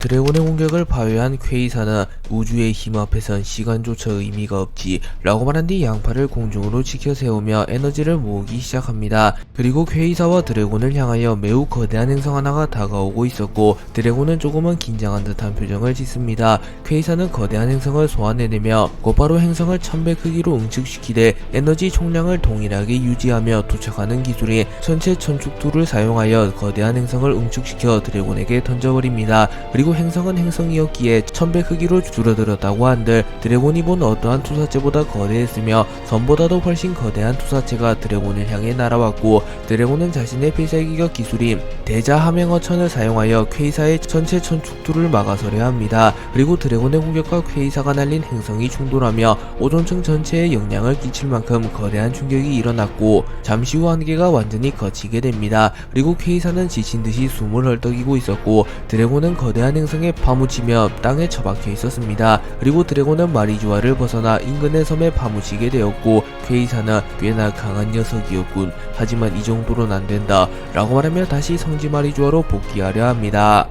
드래곤의 공격을 파괴한 퀘이사는 우주의 힘 앞에선 시간조차 의미가 없지 라고 말한 뒤 양팔을 공중으로 치켜 세우며 에너지를 모으기 시작합니다. 그리고 퀘이사와 드래곤을 향하여 매우 거대한 행성 하나가 다가오고 있었고 드래곤은 조금은 긴장한 듯한 표정을 짓습니다. 퀘이사는 거대한 행성을 소환해내며 곧바로 행성을 1000배 크기로 응축시키되 에너지 총량을 동일하게 유지하며 도착하는 기술인 전체 천축투를 사용하여 거대한 행성을 응축시켜 드래곤에게 던져버립니다. 그리고 행성은 행성이었기에 1000배 크기로 줄어들었다고 한들 드래곤이 본 어떠한 투사체보다 거대했으며 섬보다도 훨씬 거대한 투사체가 드래곤을 향해 날아왔고 드래곤은 자신의 필살기격 기술인 대자 함행어천을 사용하여 퀘이사의 전체 천축투를 막아서려 합니다. 그리고 드래곤의 공격과 퀘이사가 날린 행성이 충돌하며 오존층 전체에 영향을 끼칠 만큼 거대한 충격이 일어났고 잠시 후 한계가 완전히 거치게 됩니다. 그리고 퀘이사는 지친 듯이 숨을 헐떡이고 있었고 드래곤은 거대한 행성에 파묻히며 땅에 처박혀 있었습니다. 그리고 드래곤은 마리주아를 벗어나 인근의 섬에 파묻히게 되었고 퀘이사는 꽤나 강한 녀석이었군. 하지만 이 정도로는 안된다 라고 말하며 다시 성지 마리주아로 복귀하려 합니다.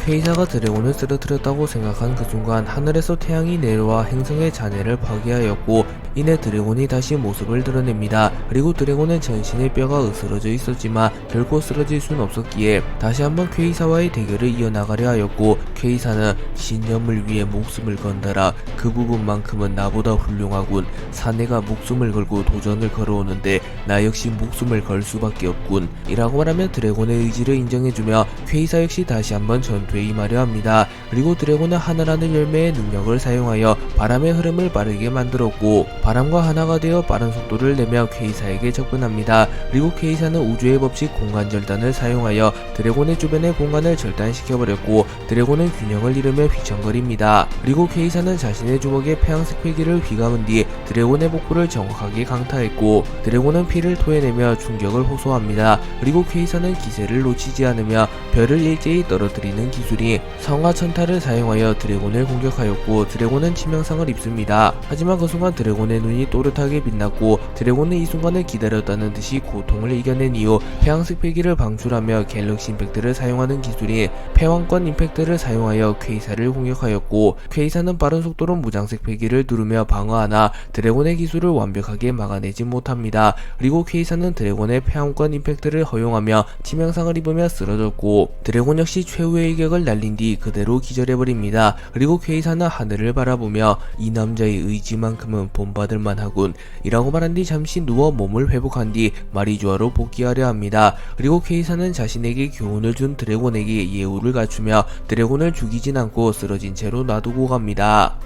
퀘이사가 드래곤을 쓰러뜨렸다고 생각한 그 순간 하늘에서 태양이 내려와 행성의 잔해를 파괴하였고 이내 드래곤이 다시 모습을 드러냅니다. 그리고 드래곤은 전신의 뼈가 으스러져 있었지만 결코 쓰러질 순 없었기에 다시 한번 퀘이사와의 대결을 이어나가려 하였고 퀘이사는 신념을 위해 목숨을 건다라. 그 부분만큼은 나보다 훌륭하군. 사내가 목숨을 걸고 도전을 걸어오는데 나 역시 목숨을 걸 수밖에 없군 이라고 말하며 드래곤의 의지를 인정해주며 퀘이사 역시 다시 한번 전투에 임하려 합니다. 그리고 드래곤은 하늘하늘 열매의 능력을 사용하여 바람의 흐름을 빠르게 만들었고 바람과 하나가 되어 빠른 속도를 내며 퀘이사에게 접근합니다. 그리고 퀘이사는 우주의 법칙 공간 절단을 사용하여 드래곤의 주변의 공간을 절단시켜버렸고 드래곤은 균형을 잃으며 휘청거립니다. 그리고 퀘이사는 자신의 주먹에 폐양색 회기를 휘감은 뒤 드래곤의 복부를 정확하게 강타했고 드래곤은 피를 토해내며 충격을 호소합니다. 그리고 퀘이사는 기세를 놓치지 않으며 별을 일제히 떨어뜨리는 기술인 성화천타를 사용하여 드래곤을 공격하였고 드래곤은 치명상을 입습니다. 하지만 그 순간 드래곤의 눈이 또렷하게 빛났고 드래곤은 이 순간을 기다렸다는 듯이 고통을 이겨낸 이후 폐왕색 패기를 방출하며 갤럭시 임팩트를 사용하는 기술인 패왕권 임팩트를 사용하여 퀘이사를 공격하였고 퀘이사는 빠른 속도로 무장색 패기를 누르며 방어하나 드래곤의 기술을 완벽하게 막아내지 못합니다. 그리고 퀘이사는 드래곤의 패왕권 임팩트를 허용하며 치명상을 입으며 쓰러졌고 드래곤 역시 최후의 일격을 날린 뒤 그대로 기절해버립니다. 그리고 퀘이사는 하늘을 바라보며 이 남자의 의지만큼은 본받을 만하군 이라고 말한 뒤 잠시 누워 몸을 회복한 뒤 마리주아로 복귀하려 합니다. 그리고 퀘이사는 자신에게 교훈을 준 드래곤에게 예우를 갖추며 드래곤을 죽이진 않고 쓰러진 채로 놔두고 갑니다.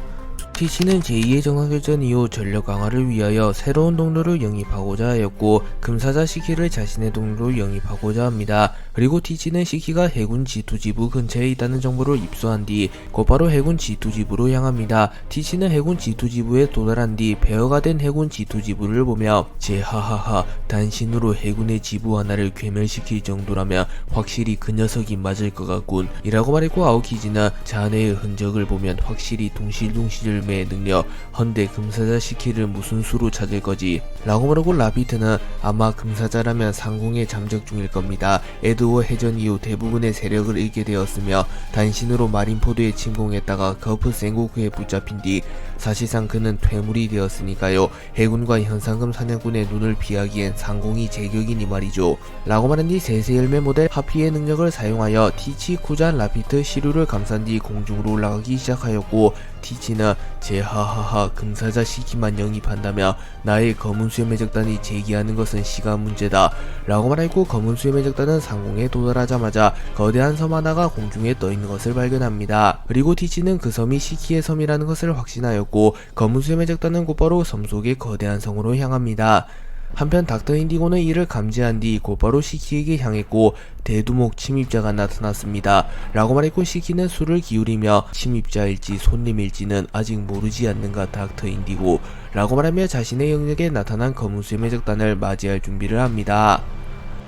티치는 제2의 정상결전 이후 전력 강화를 위하여 새로운 동료를 영입하고자 하였고 금사자 시키를 자신의 동료로 영입하고자 합니다. 그리고 티치는 시키가 해군 G2 지부 근처에 있다는 정보를 입수한 뒤 곧바로 해군 G2 지부로 향합니다. 티치는 해군 G2 지부에 도달한 뒤 폐허가 된 해군 G2 지부를 보며 제하하하 단신으로 해군의 지부 하나를 괴멸시킬 정도라면 확실히 그 녀석이 맞을 것 같군 이라고 말했고 아오키지는 자네의 흔적을 보면 확실히 둥실둥실 의 능력 헌데 금사자 시키를 무슨 수로 찾을 거지 라고 말하고 라피트는 아마 금사자라면 상공에 잠적 중일 겁니다. 에드워 해전 이후 대부분의 세력을 잃게 되었으며 단신으로 마린포드에 침공했다가 거프 센고쿠에 붙잡힌 뒤 사실상 그는 퇴물이 되었으니까요. 해군과 현상금 사냥꾼의 눈을 피하기엔 상공이 제격이니 말이죠 라고 말한 뒤 세세 열매 모델 하피의 능력을 사용하여 티치, 쿠잔, 라피트, 시류를 감싼 뒤 공중으로 올라가기 시작하였고 티치는 제하하하 금사자 시키만 영입한다며 나의 검은 수염의 적단이 제기하는 것은 시간 문제다 라고 말했고 검은 수염의 적단은 상공에 도달하자마자 거대한 섬 하나가 공중에 떠있는 것을 발견합니다. 그리고 티치는 그 섬이 시키의 섬이라는 것을 확신하였고 검은 수염의 적단은 곧바로 섬 속의 거대한 성으로 향합니다. 한편 닥터 인디고는 이를 감지한 뒤 곧바로 시키에게 향했고 대두목 침입자가 나타났습니다 라고 말했고 시키는 수를 기울이며 침입자일지 손님일지는 아직 모르지 않는가 닥터 인디고 라고 말하며 자신의 영역에 나타난 검은 수염의 적단을 맞이할 준비를 합니다.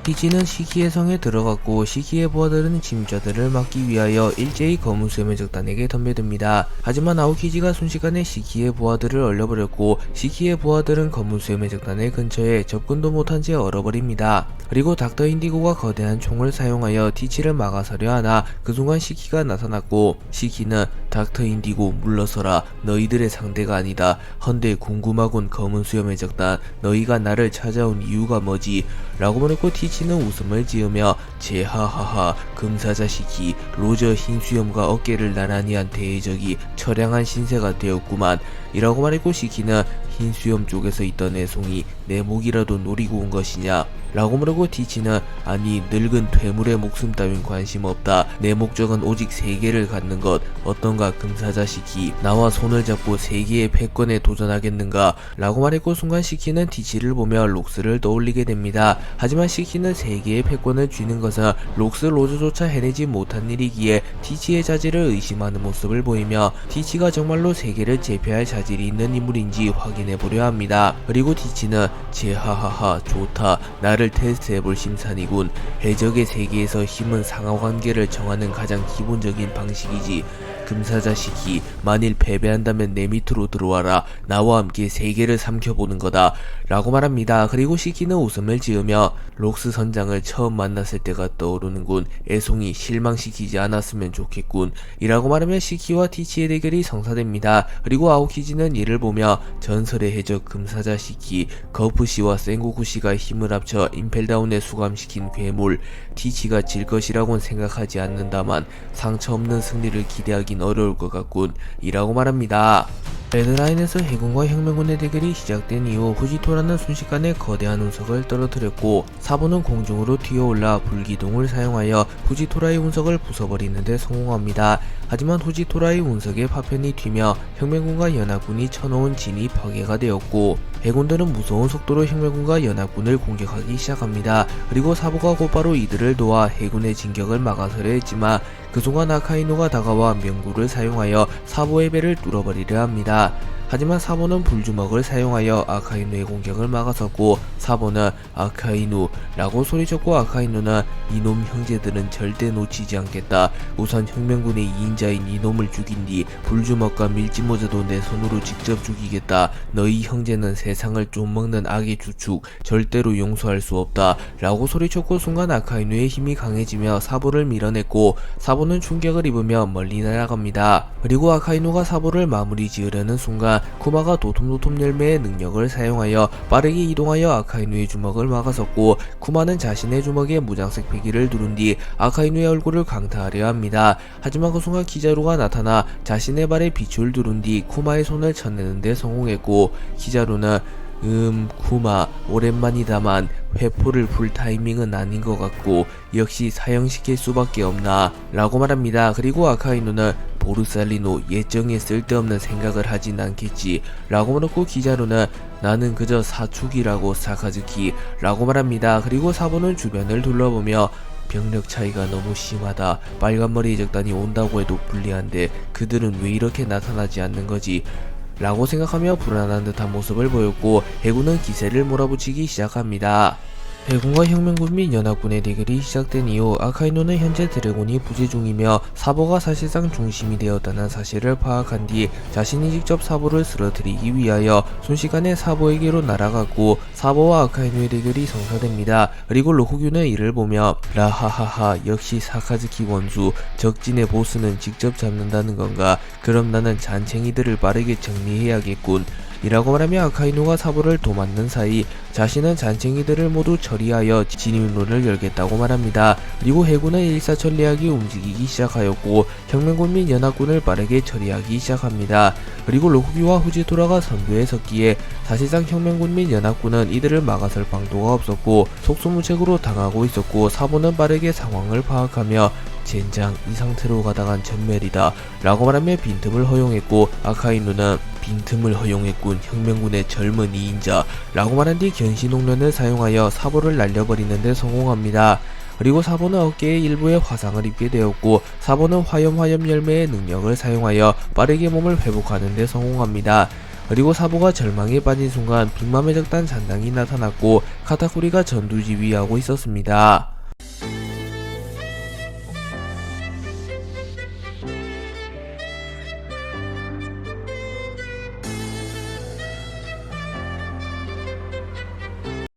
티치는 시키의 성에 들어갔고 시키의 부하들은 짐자들을 막기 위하여 일제히 검은 수염의 적단에게 덤벼듭니다. 하지만 아오키지가 순식간에 시키의 부하들을 얼려버렸고 시키의 부하들은 검은 수염의 적단의 근처에 접근도 못한 채 얼어버립니다. 그리고 닥터 인디고가 거대한 총을 사용하여 티치를 막아서려 하나 그 순간 시키가 나타났고 시키는 닥터 인디고 물러서라, 너희들의 상대가 아니다. 헌데 궁금하군 검은 수염의 적단, 너희가 나를 찾아온 이유가 뭐지? 라고 말했고 티치는 웃음을 지으며 제하하하 금사자 시키, 로저 흰수염과 어깨를 나란히 한 대적이 처량한 신세가 되었구만 이라고 말했고 시키는 흰수염 쪽에서 있던 애송이 내 목이라도 노리고 온 것이냐 라고 물었고 티치는 아니 늙은 퇴물의 목숨 따윈 관심 없다. 내 목적은 오직 세계를 갖는 것. 어떤가 금사자 시키, 나와 손을 잡고 세계의 패권에 도전하겠는가 라고 말했고 순간 시키는 티치를 보며 록스를 떠올리게 됩니다. 하지만 시키는 세계의 패권을 쥐는 것은 록스 로저조차 해내지 못한 일이기에 티치의 자질을 의심하는 모습을 보이며 티치가 정말로 세계를 제패할 자질이 있는 인물인지 확인해보려 합니다. 그리고 티치는 제하하하 좋다, 나를 테스트해볼 심산이군. 해적의 세계에서 힘은 상하관계를 정하는 가장 기본적인 방식이지. 금사자 시키, 만일 패배한다면 내 밑으로 들어와라. 나와 함께 세계를 삼켜보는 거다 라고 말합니다. 그리고 시키는 웃음을 지으며 록스 선장을 처음 만났을 때가 떠오르는군. 애송이 실망시키지 않았으면 좋겠군 이라고 말하며 시키와 티치의 대결이 성사됩니다. 그리고 아오키지는 이를 보며 전설의 해적 금사자 시키, 거프씨와 센고쿠씨가 힘을 합쳐 임펠다운에 수감시킨 괴물, 티치가 질 것이라고는 생각하지 않는다만 상처 없는 승리를 기대하긴 어려울 것 같군 이라고 말합니다. 레드라인에서 해군과 혁명군의 대결이 시작된 이후 후지토라는 순식간에 거대한 운석을 떨어뜨렸고 사부는 공중으로 튀어올라 불기둥을 사용하여 후지토라의 운석을 부숴버리는 데 성공합니다. 하지만 후지토라의 운석에 파편이 튀며 혁명군과 연합군이 쳐놓은 진이 파괴가 되었고 해군들은 무서운 속도로 혁명군과 연합군을 공격하기 시작합니다. 그리고 사부가 곧바로 이들을 도와 해군의 진격을 막아서려 했지만 그 순간 아카이누가 다가와 명구를 사용하여 사부의 배를 뚫어버리려 합니다. 하지만 사보는 불주먹을 사용하여 아카이누의 공격을 막아섰고 사보는 아카이누 라고 소리쳤고 아카이누는 이놈 형제들은 절대 놓치지 않겠다. 우선 혁명군의 2인자인 이놈을 죽인 뒤 불주먹과 밀짚모자도 내 손으로 직접 죽이겠다. 너희 형제는 세상을 좀먹는 악의 주축, 절대로 용서할 수 없다 라고 소리쳤고 순간 아카이누의 힘이 강해지며 사보를 밀어냈고 사보는 충격을 입으며 멀리 날아갑니다. 그리고 아카이누가 사보를 마무리 지으려는 순간 쿠마가 도톰도톰 열매의 능력을 사용하여 빠르게 이동하여 아카이누의 주먹을 막아섰고 쿠마는 자신의 주먹에 무장색 패기를 두른 뒤 아카이누의 얼굴을 강타하려 합니다. 하지만 그 순간 키자루가 나타나 자신의 발에 빛을 두른 뒤 쿠마의 손을 쳐내는 데 성공했고 키자루는 쿠마 오랜만이다만 회포를 풀 타이밍은 아닌 것 같고 역시 사형시킬 수밖에 없나 라고 말합니다. 그리고 아카이누는 보르살리노 예정에 쓸데없는 생각을 하진 않겠지 라고 말했고 기자루는 나는 그저 사축이라고 사카즈키 라고 말합니다. 그리고 사부는 주변을 둘러보며 병력 차이가 너무 심하다. 빨간머리 적단이 온다고 해도 불리한데 그들은 왜 이렇게 나타나지 않는 거지 라고 생각하며 불안한 듯한 모습을 보였고 해군은 기세를 몰아붙이기 시작합니다. 해군과 혁명군 및 연합군의 대결이 시작된 이후 아카이누는 현재 드래곤이 부재 중이며 사보가 사실상 중심이 되었다는 사실을 파악한 뒤 자신이 직접 사보를 쓰러뜨리기 위하여 순식간에 사보에게로 날아갔고 사보와 아카이누의 대결이 성사됩니다. 그리고 로쿠규는 이를 보며 라하하하 역시 사카즈키 원수, 적진의 보스는 직접 잡는다는 건가? 그럼 나는 잔챙이들을 빠르게 정리해야겠군 이라고 말하며 아카이누가 사보를 도맡는 사이 자신은 잔챙이들을 모두 처리하여 진입로를 열겠다고 말합니다. 그리고 해군은 일사천리하게 움직이기 시작하였고 혁명군 및 연합군을 빠르게 처리하기 시작합니다. 그리고 로쿠기와 후지토라가 선두에 섰기에 사실상 혁명군 및 연합군은 이들을 막아설 방도가 없었고 속수무책으로 당하고 있었고 사보는 빠르게 상황을 파악하며 젠장 이 상태로 가다간 전멸이다 라고 말하며 빈틈을 허용했고 아카이누는 빈틈을 허용했군 혁명군의 젊은 2인자 라고 말한 뒤 견시농련을 사용하여 사보를 날려버리는 데 성공합니다. 그리고 사보는 어깨의 일부에 화상을 입게 되었고 사보는 화염 열매의 능력을 사용하여 빠르게 몸을 회복하는 데 성공합니다. 그리고 사보가 절망에 빠진 순간 빅맘의 적단 잔당이 나타났고 카타쿠리가 전투지휘하고 있었습니다.